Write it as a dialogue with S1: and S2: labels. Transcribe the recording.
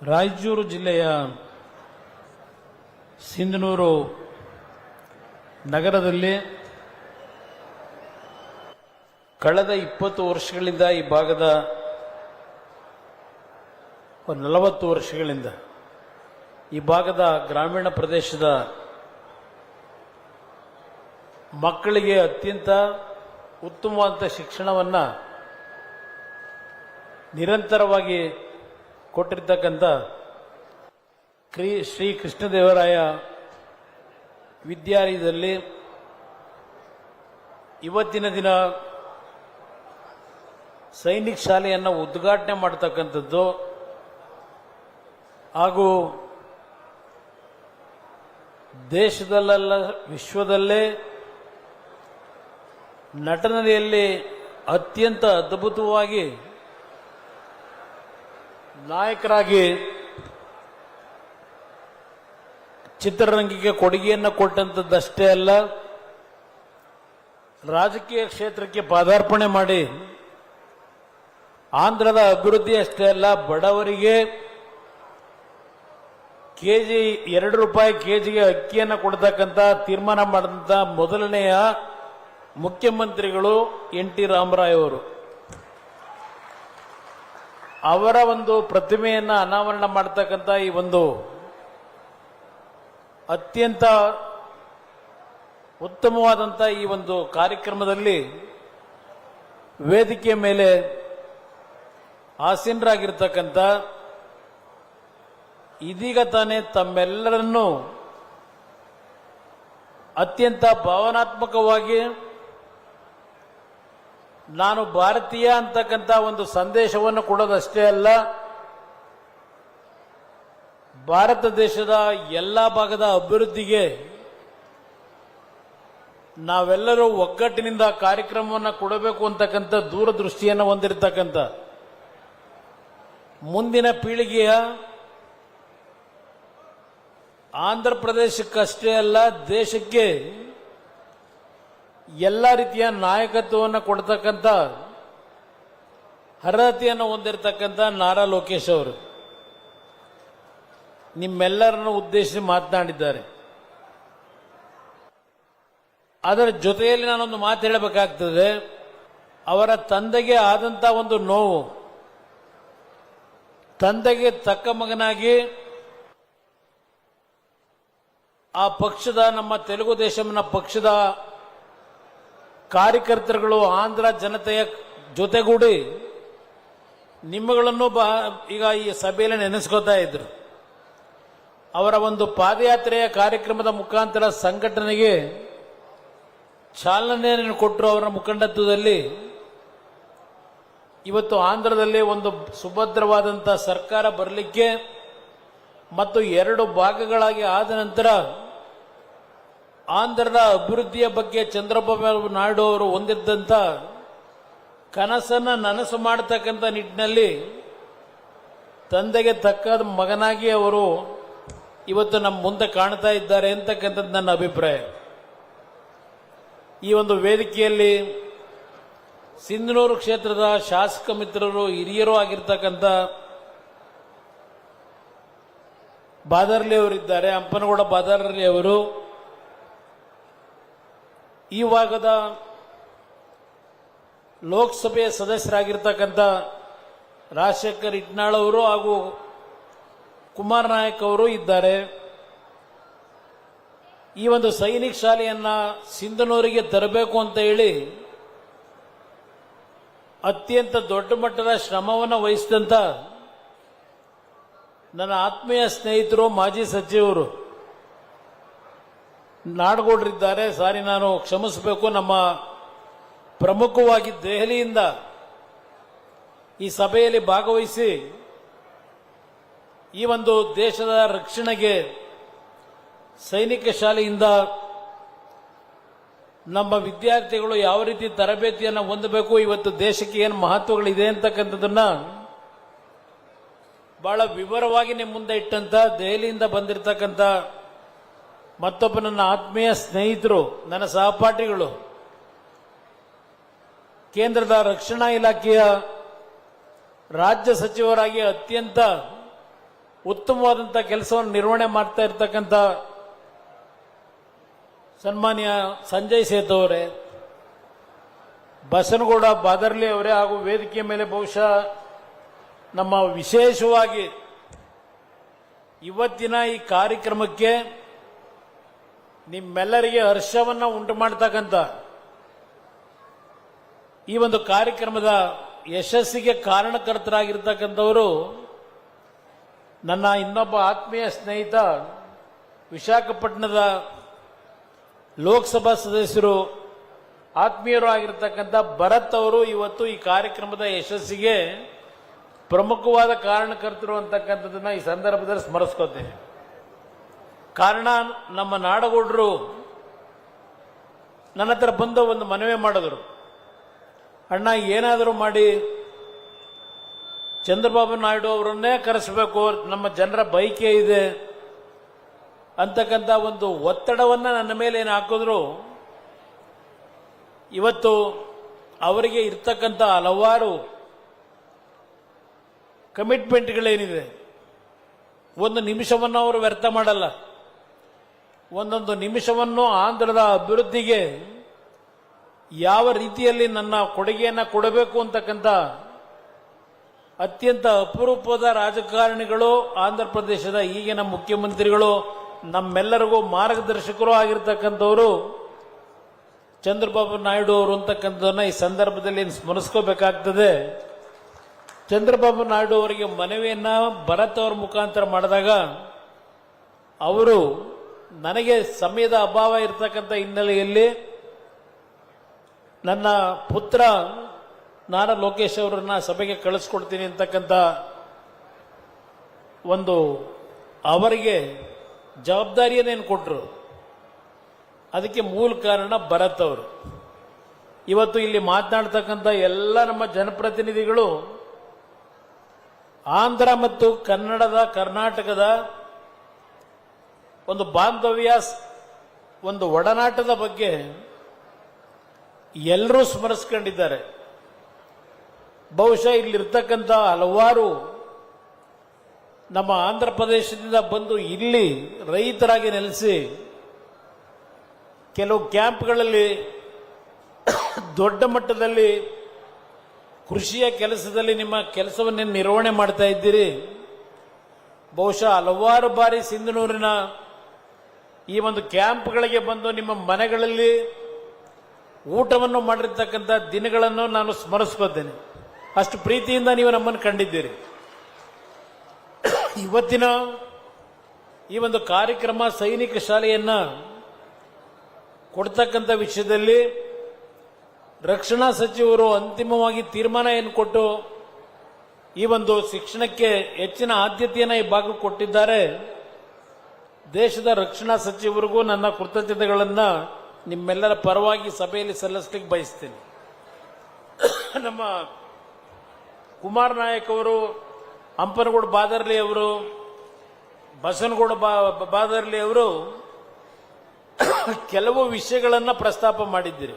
S1: ರಾಯಚೂರು ಜಿಲ್ಲೆಯ ಸಿಂಧನೂರು ನಗರದಲ್ಲಿ ಕಳೆದ 20 ವರ್ಷಗಳಿಂದ ಈ ಭಾಗದ 40 ವರ್ಷಗಳಿಂದ ಈ ಭಾಗದ ಗ್ರಾಮೀಣ ಪ್ರದೇಶದ ಮಕ್ಕಳಿಗೆ ಅತ್ಯಂತ ಉತ್ತಮವಾದ ಶಿಕ್ಷಣವನ್ನು ನಿರಂತರವಾಗಿ ಕೊಟ್ಟಿರ್ತಕ್ಕಂಥ ಶ್ರೀ ಕೃಷ್ಣದೇವರಾಯ ವಿದ್ಯಾಲಯದಲ್ಲಿ ಇವತ್ತಿನ ದಿನ ಸೈನಿಕ ಶಾಲೆಯನ್ನು ಉದ್ಘಾಟನೆ ಮಾಡತಕ್ಕಂಥದ್ದು ಹಾಗೂ ದೇಶದಲ್ಲೆಲ್ಲ ವಿಶ್ವದಲ್ಲೇ ನಟನೆಯಲ್ಲಿ ಅತ್ಯಂತ ಅದ್ಭುತವಾಗಿ ನಾಯಕರಾಗಿ ಚಿತ್ರರಂಗಕ್ಕೆ ಕೊಡುಗೆಯನ್ನು ಕೊಟ್ಟಂಥದ್ದಷ್ಟೇ ಅಲ್ಲ, ರಾಜಕೀಯ ಕ್ಷೇತ್ರಕ್ಕೆ ಪಾದಾರ್ಪಣೆ ಮಾಡಿ ಆಂಧ್ರದ ಅಭಿವೃದ್ಧಿ ಅಷ್ಟೇ ಅಲ್ಲ, ಬಡವರಿಗೆ ₹2 ಕೆಜಿಗೆ ಅಕ್ಕಿಯನ್ನು ಕೊಡ್ತಕ್ಕಂಥ ತೀರ್ಮಾನ ಮಾಡಿದಂಥ ಮೊದಲನೆಯ ಮುಖ್ಯಮಂತ್ರಿಗಳು NT ರಾಮರಾವ್ ಅವರು. ಅವರ ಒಂದು ಪ್ರತಿಮೆಯನ್ನು ಅನಾವರಣ ಮಾಡತಕ್ಕಂಥ ಈ ಒಂದು ಅತ್ಯಂತ ಉತ್ತಮವಾದಂಥ ಈ ಒಂದು ಕಾರ್ಯಕ್ರಮದಲ್ಲಿ ವೇದಿಕೆ ಮೇಲೆ ಆಸೀನರಾಗಿರ್ತಕ್ಕಂಥ ಇದೀಗ ತಾನೇ ತಮ್ಮೆಲ್ಲರನ್ನೂ ಅತ್ಯಂತ ಭಾವನಾತ್ಮಕವಾಗಿ ನಾನು ಭಾರತೀಯ ಅಂತಕ್ಕಂಥ ಒಂದು ಸಂದೇಶವನ್ನು ಕೊಡೋದಷ್ಟೇ ಅಲ್ಲ, ಭಾರತ ದೇಶದ ಎಲ್ಲ ಭಾಗದ ಅಭಿವೃದ್ಧಿಗೆ ನಾವೆಲ್ಲರೂ ಒಗ್ಗಟ್ಟಿನಿಂದ ಕಾರ್ಯಕ್ರಮವನ್ನು ಕೊಡಬೇಕು ಅಂತಕ್ಕಂಥ ದೂರದೃಷ್ಟಿಯನ್ನು ಹೊಂದಿರತಕ್ಕಂಥ ಮುಂದಿನ ಪೀಳಿಗೆಯ ಆಂಧ್ರ ಪ್ರದೇಶಕ್ಕಷ್ಟೇ ಅಲ್ಲ ದೇಶಕ್ಕೆ ಎಲ್ಲ ರೀತಿಯ ನಾಯಕತ್ವವನ್ನು ಕೊಡ್ತಕ್ಕಂಥ ಅರ್ಹತೆಯನ್ನು ಹೊಂದಿರತಕ್ಕಂಥ ನಾರಾ ಲೋಕೇಶ್ ಅವರು ನಿಮ್ಮೆಲ್ಲರನ್ನು ಉದ್ದೇಶಿಸಿ ಮಾತನಾಡಿದ್ದಾರೆ. ಅದರ ಜೊತೆಯಲ್ಲಿ ನಾನೊಂದು ಮಾತು ಹೇಳಬೇಕಾಗ್ತದೆ. ಅವರ ತಂದೆಗೆ ಆದಂಥ ಒಂದು ನೋವು, ತಂದೆಗೆ ತಕ್ಕ ಮಗನಾಗಿ ಆ ಪಕ್ಷದ ನಮ್ಮ ತೆಲುಗು ದೇಶಂನ ಪಕ್ಷದ ಕಾರ್ಯಕರ್ತರುಗಳು ಆಂಧ್ರ ಜನತೆಯ ಜೊತೆಗೂಡಿ ನಿಮ್ಮಗಳನ್ನು ಈಗ ಈ ಸಭೆಯಲ್ಲಿ ನೆನೆಸ್ಕೋತಾ ಇದ್ರು. ಅವರ ಒಂದು ಪಾದಯಾತ್ರೆಯ ಕಾರ್ಯಕ್ರಮದ ಮುಖಾಂತರ ಸಂಘಟನೆಗೆ ಚಾಲನೆಯನ್ನು ಕೊಟ್ಟರು. ಅವರ ಮುಖಂಡತ್ವದಲ್ಲಿ ಇವತ್ತು ಆಂಧ್ರದಲ್ಲಿ ಒಂದು ಸುಭದ್ರವಾದಂಥ ಸರ್ಕಾರ ಬರಲಿಕ್ಕೆ ಮತ್ತು 2 ಭಾಗಗಳಾಗಿ ಆದ ನಂತರ ಆಂಧ್ರದ ಅಭಿವೃದ್ಧಿಯ ಬಗ್ಗೆ ಚಂದ್ರಬಾಬು ನಾಯ್ಡು ಅವರು ಹೊಂದಿದ್ದಂಥ ಕನಸನ್ನು ನನಸು ಮಾಡತಕ್ಕಂಥ ನಿಟ್ಟಿನಲ್ಲಿ ತಂದೆಗೆ ತಕ್ಕ ಮಗನಾಗಿ ಅವರು ಇವತ್ತು ನಮ್ಮ ಮುಂದೆ ಕಾಣ್ತಾ ಇದ್ದಾರೆ ಅಂತಕ್ಕಂಥದ್ದು ನನ್ನ ಅಭಿಪ್ರಾಯ. ಈ ಒಂದು ವೇದಿಕೆಯಲ್ಲಿ ಸಿಂಧನೂರು ಕ್ಷೇತ್ರದ ಶಾಸಕ ಮಿತ್ರರು, ಹಿರಿಯರು ಆಗಿರ್ತಕ್ಕಂಥ ಬಾದರ್ಲಿ ಅವರಿದ್ದಾರೆ, ಹಂಪನಗೌಡ ಬಾದರ್ಲಿ ಅವರು, ಈ ಭಾಗದ ಲೋಕಸಭೆಯ ಸದಸ್ಯರಾಗಿರ್ತಕ್ಕಂಥ ರಾಜಶೇಖರ್ ಇಟ್ನಾಳ್ ಅವರು ಹಾಗೂ ಕುಮಾರ್ ನಾಯಕ್ ಅವರು ಇದ್ದಾರೆ. ಈ ಒಂದು ಸೈನಿಕ ಶಾಲೆಯನ್ನು ಸಿಂಧನೂರಿಗೆ ತರಬೇಕು ಅಂತ ಹೇಳಿ ಅತ್ಯಂತ ದೊಡ್ಡ ಮಟ್ಟದ ಶ್ರಮವನ್ನು ವಹಿಸಿದಂಥ ನನ್ನ ಆತ್ಮೀಯ ಸ್ನೇಹಿತರು, ಮಾಜಿ ಸಚಿವರು ನಾಡಗೌಡರಿದ್ದಾರೆ. ಸಾರಿ, ನಾನು ಕ್ಷಮಿಸಬೇಕು. ನಮ್ಮ ಪ್ರಮುಖವಾಗಿ ದೆಹಲಿಯಿಂದ ಈ ಸಭೆಯಲ್ಲಿ ಭಾಗವಹಿಸಿ ಈ ಒಂದು ದೇಶದ ರಕ್ಷಣೆಗೆ ಸೈನಿಕ ಶಾಲೆಯಿಂದ ನಮ್ಮ ವಿದ್ಯಾರ್ಥಿಗಳು ಯಾವ ರೀತಿ ತರಬೇತಿಯನ್ನು ಹೊಂದಬೇಕು, ಇವತ್ತು ದೇಶಕ್ಕೆ ಏನು ಮಹತ್ವಗಳಿದೆ ಅಂತಕ್ಕಂಥದ್ದನ್ನ ಬಹಳ ವಿವರವಾಗಿ ನಿಮ್ಮ ಮುಂದೆ ಇಟ್ಟಂತ ದೆಹಲಿಯಿಂದ ಬಂದಿರತಕ್ಕಂಥ ಮತ್ತೊಬ್ಬ ನನ್ನ ಆತ್ಮೀಯ ಸ್ನೇಹಿತರು, ನನ್ನ ಸಹಪಾಠಿಗಳು, ಕೇಂದ್ರದ ರಕ್ಷಣಾ ಇಲಾಖೆಯ ರಾಜ್ಯ ಸಚಿವರಾಗಿ ಅತ್ಯಂತ ಉತ್ತಮವಾದಂಥ ಕೆಲಸವನ್ನು ನಿರ್ವಹಣೆ ಮಾಡ್ತಾ ಇರ್ತಕ್ಕಂಥ ಸನ್ಮಾನ್ಯ ಸಂಜಯ್ ಸೇತ್ ಅವರೇ, ಬಸನಗೌಡ ಬಾದರ್ಲಿ ಅವರೇ, ಹಾಗೂ ವೇದಿಕೆಯ ಮೇಲೆ ಬಹುಶಃ ನಮ್ಮ ವಿಶೇಷವಾಗಿ ಇವತ್ತಿನ ಈ ಕಾರ್ಯಕ್ರಮಕ್ಕೆ ನಿಮ್ಮೆಲ್ಲರಿಗೆ ಹರ್ಷವನ್ನು ಉಂಟು ಮಾಡತಕ್ಕಂಥ ಈ ಒಂದು ಕಾರ್ಯಕ್ರಮದ ಯಶಸ್ಸಿಗೆ ಕಾರಣಕರ್ತರಾಗಿರ್ತಕ್ಕಂಥವರು ನನ್ನ ಇನ್ನೊಬ್ಬ ಆತ್ಮೀಯ ಸ್ನೇಹಿತ, ವಿಶಾಖಪಟ್ಟಣದ ಲೋಕಸಭಾ ಸದಸ್ಯರು, ಆತ್ಮೀಯರು ಆಗಿರ್ತಕ್ಕಂಥ ಭರತ್ ಅವರು ಇವತ್ತು ಈ ಕಾರ್ಯಕ್ರಮದ ಯಶಸ್ಸಿಗೆ ಪ್ರಮುಖವಾದ ಕಾರಣಕರ್ತರು ಅಂತಕ್ಕಂಥದ್ದನ್ನ ಈ ಸಂದರ್ಭದಲ್ಲಿ ಸ್ಮರಿಸ್ಕೋತೇನೆ. ಕಾರಣ, ನಮ್ಮ ನಾಡಗೌಡರು ನನ್ನ ಹತ್ರ ಬಂದು ಒಂದು ಮನವಿ ಮಾಡಿದ್ರು. ಅಣ್ಣ, ಏನಾದರೂ ಮಾಡಿ ಚಂದ್ರಬಾಬು ನಾಯ್ಡು ಅವರನ್ನೇ ಕರೆಸಬೇಕು, ನಮ್ಮ ಜನರ ಬಯಕೆ ಇದೆ ಅಂತಕ್ಕಂಥ ಒಂದು ಒತ್ತಡವನ್ನ ನನ್ನ ಮೇಲೆ ಏನು ಹಾಕಿದ್ರು. ಇವತ್ತು ಅವರಿಗೆ ಇರ್ತಕ್ಕಂಥ ಹಲವಾರು ಕಮಿಟ್ಮೆಂಟ್ಗಳೇನಿದೆ, ಒಂದು ನಿಮಿಷವನ್ನು ಅವರು ವ್ಯರ್ಥ ಮಾಡಲ್ಲ. ಒಂದೊಂದು ನಿಮಿಷವನ್ನು ಆಂಧ್ರದ ಅಭಿವೃದ್ಧಿಗೆ ಯಾವ ರೀತಿಯಲ್ಲಿ ನನ್ನ ಕೊಡುಗೆಯನ್ನು ಕೊಡಬೇಕು ಅಂತಕ್ಕಂಥ ಅತ್ಯಂತ ಅಪರೂಪದ ರಾಜಕಾರಣಿಗಳು, ಆಂಧ್ರ ಪ್ರದೇಶದ ಈಗಿನ ಮುಖ್ಯಮಂತ್ರಿಗಳು, ನಮ್ಮೆಲ್ಲರಿಗೂ ಮಾರ್ಗದರ್ಶಕರು ಆಗಿರ್ತಕ್ಕಂಥವರು ಚಂದ್ರಬಾಬು ನಾಯ್ಡು ಅವರು ಅಂತಕ್ಕಂಥದ್ದನ್ನ ಈ ಸಂದರ್ಭದಲ್ಲಿ ಸ್ಮರಿಸ್ಕೋಬೇಕಾಗ್ತದೆ. ಚಂದ್ರಬಾಬು ನಾಯ್ಡು ಅವರಿಗೆ ಮನವಿಯನ್ನ ಭರತ್ ಅವರ ಮುಖಾಂತರ ಮಾಡಿದಾಗ ಅವರು ನನಗೆ ಸಮಯದ ಅಭಾವ ಇರತಕ್ಕಂಥ ಹಿನ್ನೆಲೆಯಲ್ಲಿ ನನ್ನ ಪುತ್ರ ನಾರಾ ಲೋಕೇಶ್ ಅವರನ್ನ ಸಭೆಗೆ ಕಳಿಸ್ಕೊಡ್ತೀನಿ ಅಂತಕ್ಕಂಥ ಒಂದು ಅವರಿಗೆ ಜವಾಬ್ದಾರಿಯನ್ನೇನು ಕೊಟ್ಟರು. ಅದಕ್ಕೆ ಮೂಲ ಕಾರಣ ಭರತ್ ಅವರು. ಇವತ್ತು ಇಲ್ಲಿ ಮಾತನಾಡ್ತಕ್ಕಂಥ ಎಲ್ಲ ನಮ್ಮ ಜನಪ್ರತಿನಿಧಿಗಳು ಆಂಧ್ರ ಮತ್ತು ಕರ್ನಾಟಕದ ಒಂದು ಬಾಂಧವ್ಯ, ಒಂದು ಒಡನಾಟದ ಬಗ್ಗೆ ಎಲ್ಲರೂ ಸ್ಮರಿಸ್ಕೊಂಡಿದ್ದಾರೆ. ಬಹುಶಃ ಇಲ್ಲಿರ್ತಕ್ಕಂಥ ಹಲವಾರು ನಮ್ಮ ಆಂಧ್ರ ಪ್ರದೇಶದಿಂದ ಬಂದು ಇಲ್ಲಿ ರೈತರಾಗಿ ನೆಲೆಸಿ ಕೆಲವು ಕ್ಯಾಂಪ್ಗಳಲ್ಲಿ ದೊಡ್ಡ ಮಟ್ಟದಲ್ಲಿ ಕೃಷಿಯ ಕೆಲಸದಲ್ಲಿ ನಿಮ್ಮ ಕೆಲಸವನ್ನು ನಿರ್ವಹಣೆ ಮಾಡ್ತಾ ಇದ್ದೀರಿ. ಬಹುಶಃ ಹಲವಾರು ಬಾರಿ ಸಿಂಧನೂರಿನ ಈ ಒಂದು ಕ್ಯಾಂಪ್ಗಳಿಗೆ ಬಂದು ನಿಮ್ಮ ಮನೆಗಳಲ್ಲಿ ಊಟವನ್ನು ಮಾಡಿರ್ತಕ್ಕಂಥ ದಿನಗಳನ್ನು ನಾನು ಸ್ಮರಿಸ್ಕೋತೇನೆ. ಅಷ್ಟು ಪ್ರೀತಿಯಿಂದ ನೀವು ನಮ್ಮನ್ನು ಕಂಡಿದ್ದೀರಿ. ಇವತ್ತಿನ ಈ ಒಂದು ಕಾರ್ಯಕ್ರಮ ಸೈನಿಕ ಶಾಲೆಯನ್ನ ಕೊಡ್ತಕ್ಕಂಥ ವಿಷಯದಲ್ಲಿ ರಕ್ಷಣಾ ಸಚಿವರು ಅಂತಿಮವಾಗಿ ತೀರ್ಮಾನ ಏನು ಕೊಟ್ಟು ಈ ಒಂದು ಶಿಕ್ಷಣಕ್ಕೆ ಹೆಚ್ಚಿನ ಆದ್ಯತೆಯನ್ನು ಈ ಭಾಗಕ್ಕೆ ಕೊಟ್ಟಿದ್ದಾರೆ. ದೇಶದ ರಕ್ಷಣಾ ಸಚಿವರಿಗೂ ನನ್ನ ಕೃತಜ್ಞತೆಗಳನ್ನು ನಿಮ್ಮೆಲ್ಲರ ಪರವಾಗಿ ಸಭೆಯಲ್ಲಿ ಸಲ್ಲಿಸಲಿಕ್ಕೆ ಬಯಸ್ತೇನೆ. ನಮ್ಮ ಕುಮಾರ್ ನಾಯಕ್ ಅವರು, ಹಂಪನಗೌಡ ಬಾದರ್ಲಿ ಅವರು, ಬಸನಗೌಡ ಬಾದರ್ಲಿ ಅವರು ಕೆಲವು ವಿಷಯಗಳನ್ನು ಪ್ರಸ್ತಾಪ ಮಾಡಿದ್ದೀರಿ.